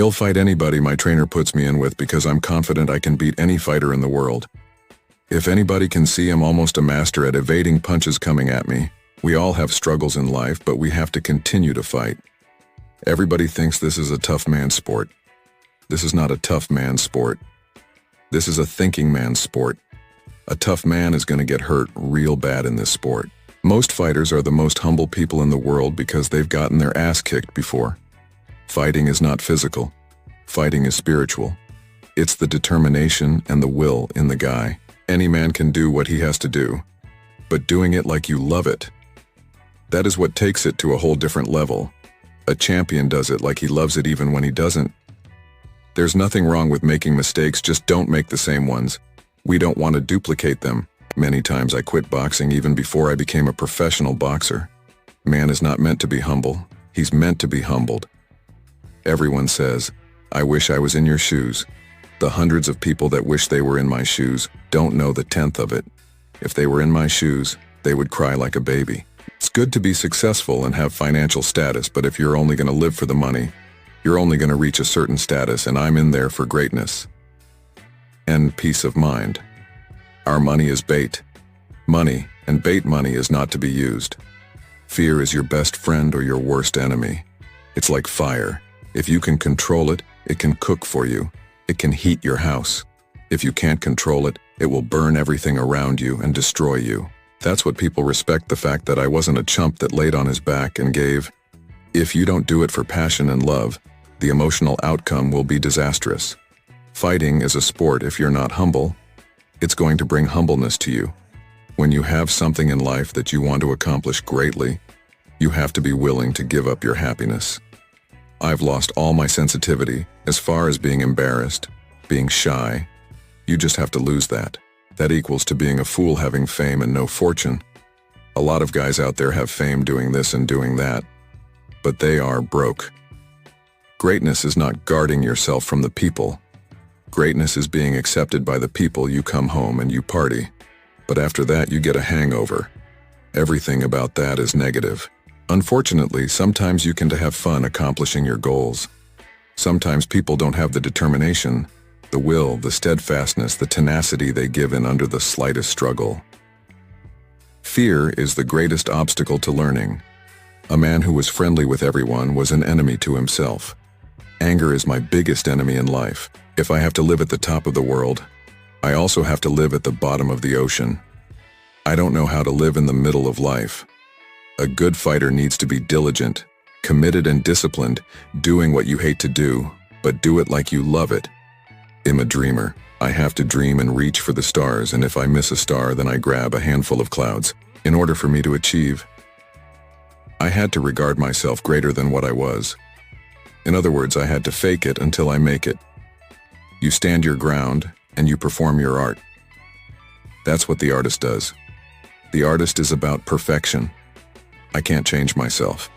I'll fight anybody my trainer puts me in with because I'm confident I can beat any fighter in the world. If anybody can see I'm almost a master at evading punches coming at me. We all have struggles in life, but we have to continue to fight. Everybody thinks this is a tough man's sport. This is not a tough man's sport. This is a thinking man's sport. A tough man is going to get hurt real bad in this sport. Most fighters are the most humble people in the world because they've gotten their ass kicked before. Fighting is not physical. Fighting is spiritual. It's the determination and the will in the guy. Any man can do what he has to do, but doing it like you love it. That is what takes it to a whole different level. A champion does it like he loves it even when he doesn't. There's nothing wrong with making mistakes, just don't make the same ones. We don't want to duplicate them. Many times I quit boxing even before I became a professional boxer. Man is not meant to be humble. He's meant to be humbled. Everyone says, I wish I was in your shoes. The hundreds of people that wish they were in my shoes don't know the tenth of it. If they were in my shoes, they would cry like a baby. It's good to be successful and have financial status, but if you're only going to live for the money, you're only going to reach a certain status, and I'm in there for greatness and peace of mind. Our money is bait. Money and bait money is not to be used. Fear is your best friend or your worst enemy. It's like fire. If you can control it, it can cook for you. It can heat your house. If you can't control it, it will burn everything around you and destroy you. That's what people respect, the fact that I wasn't a chump that laid on his back and gave. If you don't do it for passion and love, the emotional outcome will be disastrous. Fighting is a sport. If you're not humble, it's going to bring humbleness to you. When you have something in life that you want to accomplish greatly, you have to be willing to give up your happiness. I've lost all my sensitivity as far as being embarrassed, being shy. You just have to lose that. That equals to being a fool having fame and no fortune. A lot of guys out there have fame doing this and doing that, but they are broke. Greatness is not guarding yourself from the people. Greatness is being accepted by the people. You come home and you party, but after that you get a hangover. Everything about that is negative. Unfortunately, sometimes you can have fun accomplishing your goals. Sometimes people don't have the determination, the will, the steadfastness, the tenacity they give in under the slightest struggle. Fear is the greatest obstacle to learning. A man who was friendly with everyone was an enemy to himself. Anger is my biggest enemy in life. If I have to live at the top of the world, I also have to live at the bottom of the ocean. I don't know how to live in the middle of life. A good fighter needs to be diligent, committed and disciplined, doing what you hate to do, but do it like you love it. I'm a dreamer. I have to dream and reach for the stars, and if I miss a star, then I grab a handful of clouds. In order for me to achieve, I had to regard myself greater than what I was. In other words, I had to fake it until I make it. You stand your ground, and you perform your art. That's what the artist does. The artist is about perfection. I can't change myself.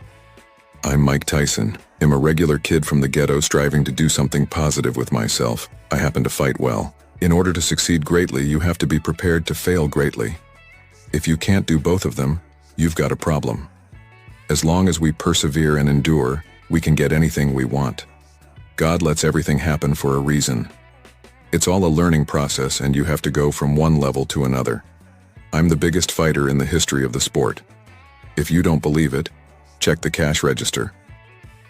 I'm Mike Tyson. I'm a regular kid from the ghetto striving to do something positive with myself. I happen to fight well. In order to succeed greatly, you have to be prepared to fail greatly. If you can't do both of them, you've got a problem. As long as we persevere and endure, we can get anything we want. God lets everything happen for a reason. It's all a learning process, and you have to go from one level to another. I'm the biggest fighter in the history of the sport. If you don't believe it, check the cash register.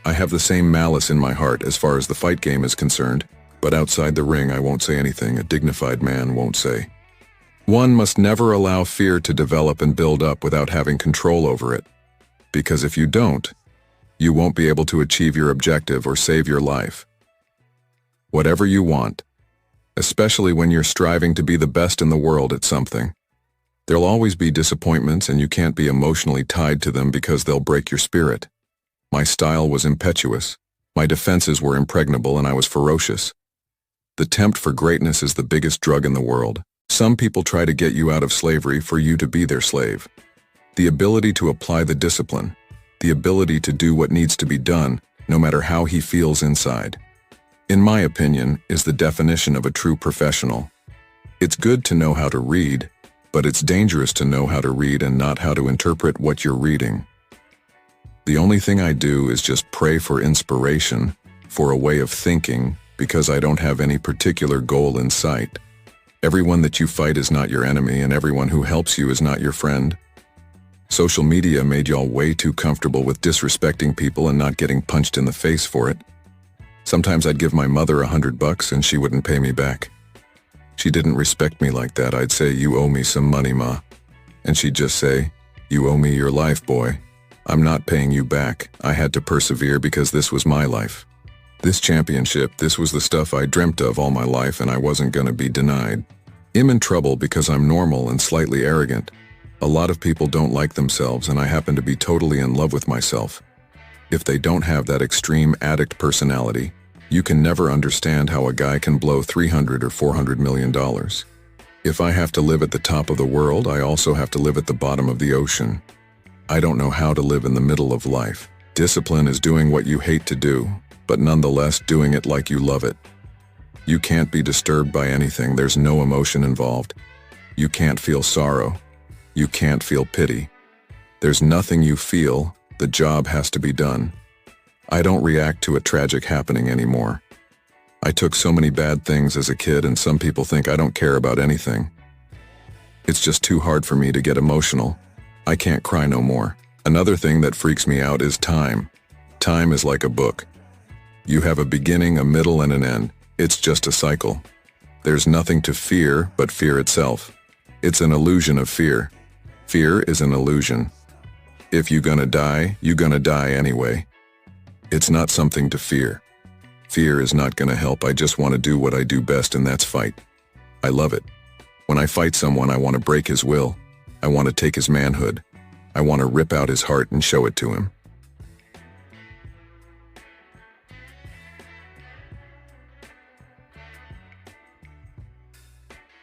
I have the same malice in my heart as far as the fight game is concerned, but outside the ring I won't say anything a dignified man won't say. One must never allow fear to develop and build up without having control over it. Because if you don't, you won't be able to achieve your objective or save your life. Whatever you want, especially when you're striving to be the best in the world at something, there'll always be disappointments, and you can't be emotionally tied to them because they'll break your spirit. My style was impetuous. My defenses were impregnable, and I was ferocious. The tempt for greatness is the biggest drug in the world. Some people try to get you out of slavery for you to be their slave. The ability to apply the discipline, the ability to do what needs to be done, no matter how he feels inside, in my opinion, is the definition of a true professional. It's good to know how to read, but it's dangerous to know how to read and not how to interpret what you're reading. The only thing I do is just pray for inspiration, for a way of thinking, because I don't have any particular goal in sight. Everyone that you fight is not your enemy, and everyone who helps you is not your friend. Social media made y'all way too comfortable with disrespecting people and not getting punched in the face for it. Sometimes I'd give my mother $100 and she wouldn't pay me back. She didn't respect me like that. I'd say, "You owe me some money, Ma." And she'd just say, "You owe me your life, boy. I'm not paying you back. I had to persevere because this was my life. This championship, this was the stuff I dreamt of all my life, and I wasn't gonna be denied. I'm in trouble because I'm normal and slightly arrogant. A lot of people don't like themselves, and I happen to be totally in love with myself. If they don't have that extreme addict personality, you can never understand how a guy can blow $300 or $400 million. If I have to live at the top of the world, I also have to live at the bottom of the ocean. I don't know how to live in the middle of life. Discipline is doing what you hate to do, but nonetheless doing it like you love it. You can't be disturbed by anything. There's no emotion involved. You can't feel sorrow. You can't feel pity. There's nothing you feel. The job has to be done. I don't react to a tragic happening anymore. I took so many bad things as a kid, and some people think I don't care about anything. It's just too hard for me to get emotional. I can't cry no more. Another thing that freaks me out is time. Time is like a book. You have a beginning, a middle, and an end. It's just a cycle. There's nothing to fear but fear itself. It's an illusion of fear. Fear is an illusion. If you're gonna die, you're gonna die anyway. It's not something to fear. Fear is not gonna help. I just want to do what I do best, and that's fight. I love it. When I fight someone, I want to break his will. I want to take his manhood. I want to rip out his heart and show it to him.